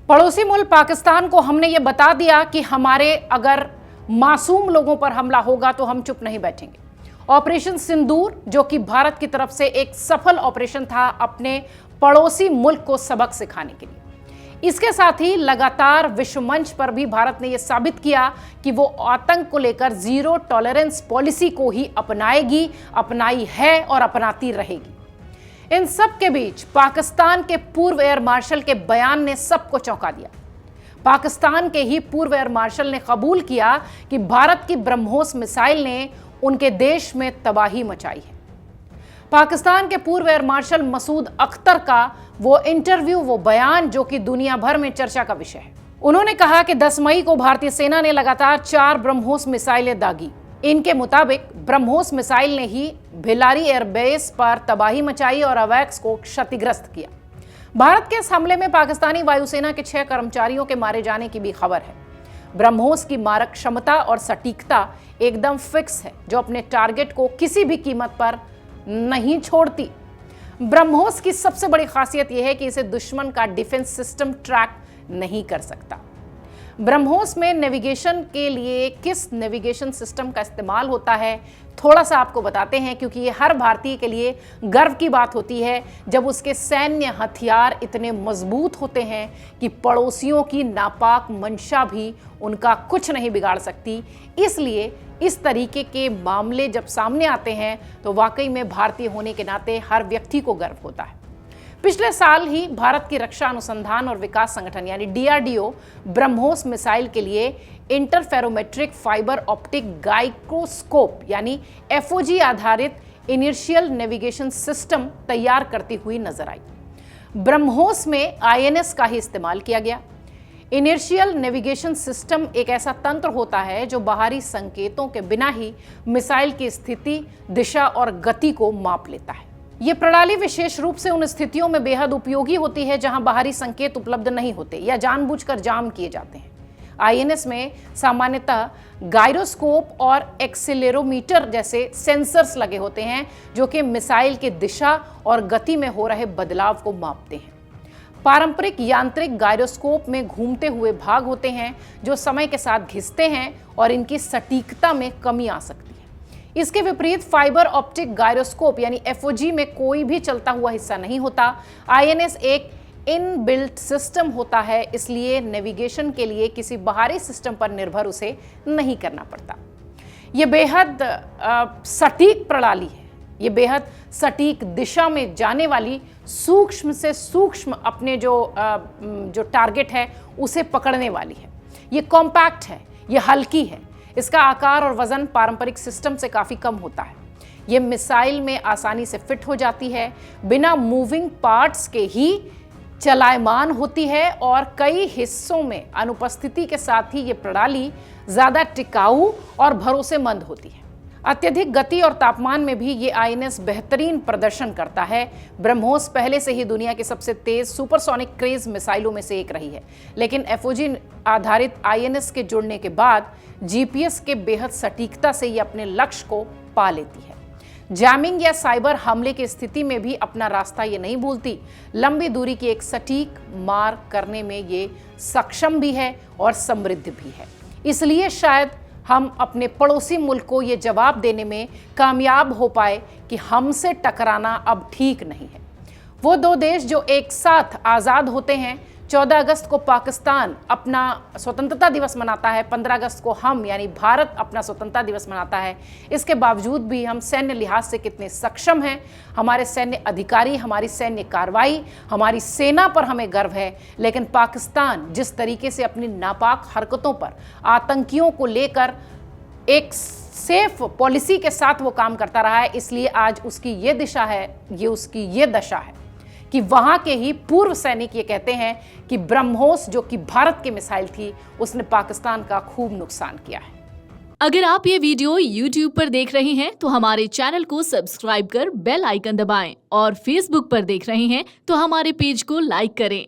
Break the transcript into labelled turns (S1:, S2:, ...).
S1: पड़ोसी मुल्क पाकिस्तान को हमने ये बता दिया कि हमारे अगर मासूम लोगों पर हमला होगा तो हम चुप नहीं बैठेंगे। ऑपरेशन सिंदूर, जो कि भारत की तरफ से एक सफल ऑपरेशन था अपने पड़ोसी मुल्क को सबक सिखाने के लिए। इसके साथ ही लगातार विश्व मंच पर भी भारत ने यह साबित किया कि वो आतंक को लेकर जीरो टॉलरेंस पॉलिसी को ही अपनाएगी, अपनाई है और अपनाती रहेगी। इन सब के बीच पाकिस्तान के पूर्व एयर मार्शल के बयान ने सबको चौंका दिया। पाकिस्तान के ही पूर्व एयर मार्शल ने कबूल किया कि भारत की ब्रह्मोस मिसाइल ने उनके देश में तबाही मचाई है। पाकिस्तान के पूर्व एयर मार्शल मसूद अख्तर का वो इंटरव्यू, वो बयान जो कि दुनिया भर में चर्चा का विषय है। उन्होंने कहा कि 10 मई को भारतीय सेना ने लगातार 4 ब्रह्मोस मिसाइलें दागी। इनके मुताबिक ब्रह्मोस मिसाइल ने ही भिलारी एयरबेस पर तबाही मचाई और अवैक्स को क्षतिग्रस्त किया। भारत के इस हमले में पाकिस्तानी वायुसेना के 6 कर्मचारियों के मारे जाने की भी खबर है। ब्रह्मोस की मारक क्षमता और सटीकता एकदम फिक्स है, जो अपने टारगेट को किसी भी कीमत पर नहीं छोड़ती। ब्रह्मोस की सबसे बड़ी खासियत यह है कि इसे दुश्मन का डिफेंस सिस्टम ट्रैक नहीं कर सकता। ब्रह्मोस में नेविगेशन के लिए किस नेविगेशन सिस्टम का इस्तेमाल होता है, थोड़ा सा आपको बताते हैं, क्योंकि ये हर भारतीय के लिए गर्व की बात होती है जब उसके सैन्य हथियार इतने मजबूत होते हैं कि पड़ोसियों की नापाक मंशा भी उनका कुछ नहीं बिगाड़ सकती। इसलिए इस तरीके के मामले जब सामने आते हैं तो वाकई में भारतीय होने के नाते हर व्यक्ति को गर्व होता है। पिछले साल ही भारत की रक्षा अनुसंधान और विकास संगठन यानी DRDO ब्रह्मोस मिसाइल के लिए इंटरफेरोमेट्रिक फाइबर ऑप्टिक गाइक्रोस्कोप यानी FOG आधारित इनिशियल नेविगेशन सिस्टम तैयार करती हुई नजर आई। ब्रह्मोस में INS का ही इस्तेमाल किया गया। इनिशियल नेविगेशन सिस्टम एक ऐसा तंत्र होता है जो बाहरी संकेतों के बिना ही मिसाइल की स्थिति, दिशा और गति को माप लेता है। ये प्रणाली विशेष रूप से उन स्थितियों में बेहद उपयोगी होती है जहां बाहरी संकेत उपलब्ध नहीं होते या जानबूझकर जाम किए जाते हैं। INS में सामान्यतः गायरोस्कोप और एक्सीलेरोमीटर जैसे सेंसर्स लगे होते हैं जो कि मिसाइल की दिशा और गति में हो रहे बदलाव को मापते हैं। पारंपरिक यांत्रिक गायरोस्कोप में घूमते हुए भाग होते हैं जो समय के साथ घिसते हैं और इनकी सटीकता में कमी आ सकती है। इसके विपरीत फाइबर ऑप्टिक गायरोस्कोप यानी FOG में कोई भी चलता हुआ हिस्सा नहीं होता। INS एक इनबिल्ट सिस्टम होता है, इसलिए नेविगेशन के लिए किसी बाहरी सिस्टम पर निर्भर उसे नहीं करना पड़ता। यह बेहद सटीक प्रणाली है। ये बेहद सटीक दिशा में जाने वाली सूक्ष्म से सूक्ष्म अपने जो टारगेट है उसे पकड़ने वाली है। ये कॉम्पैक्ट है, ये हल्की है, इसका आकार और वजन पारंपरिक सिस्टम से काफ़ी कम होता है। ये मिसाइल में आसानी से फिट हो जाती है, बिना मूविंग पार्ट्स के ही चलायमान होती है और कई हिस्सों में अनुपस्थिति के साथ ही ये प्रणाली ज़्यादा टिकाऊ और भरोसेमंद होती है। अत्यधिक गति और तापमान में भी ये INS बेहतरीन प्रदर्शन करता है। ब्रह्मोस पहले से ही दुनिया की सबसे तेज सुपरसोनिक क्रेज मिसाइलों में से एक रही है, लेकिन FOG आधारित INS के जुड़ने के बाद GPS के बेहद सटीकता से ये अपने लक्ष्य को पा लेती है। जैमिंग या साइबर हमले की स्थिति में भी अपना रास्ता ये नहीं भूलती। लंबी दूरी की एक सटीक मार करने में ये सक्षम भी है और समृद्ध भी है। इसलिए शायद हम अपने पड़ोसी मुल्क को ये जवाब देने में कामयाब हो पाए कि हमसे टकराना अब ठीक नहीं है। वो दो देश जो एक साथ आज़ाद होते हैं। 14 अगस्त को पाकिस्तान अपना स्वतंत्रता दिवस मनाता है, 15 अगस्त को हम यानी भारत अपना स्वतंत्रता दिवस मनाता है। इसके बावजूद भी हम सैन्य लिहाज से कितने सक्षम हैं। हमारे सैन्य अधिकारी, हमारी सैन्य कार्रवाई, हमारी सेना पर हमें गर्व है। लेकिन पाकिस्तान जिस तरीके से अपनी नापाक हरकतों पर, आतंकियों को लेकर एक सेफ पॉलिसी के साथ वो काम करता रहा है, इसलिए आज उसकी ये दिशा है, ये उसकी ये दशा है कि वहां के ही पूर्व सैनिक ये कहते हैं कि ब्रह्मोस जो कि भारत की मिसाइल थी, उसने पाकिस्तान का खूब नुकसान किया है।
S2: अगर आप ये वीडियो YouTube पर देख रहे हैं तो हमारे चैनल को सब्सक्राइब कर बेल आइकन दबाएं और Facebook पर देख रहे हैं तो हमारे पेज को लाइक करें।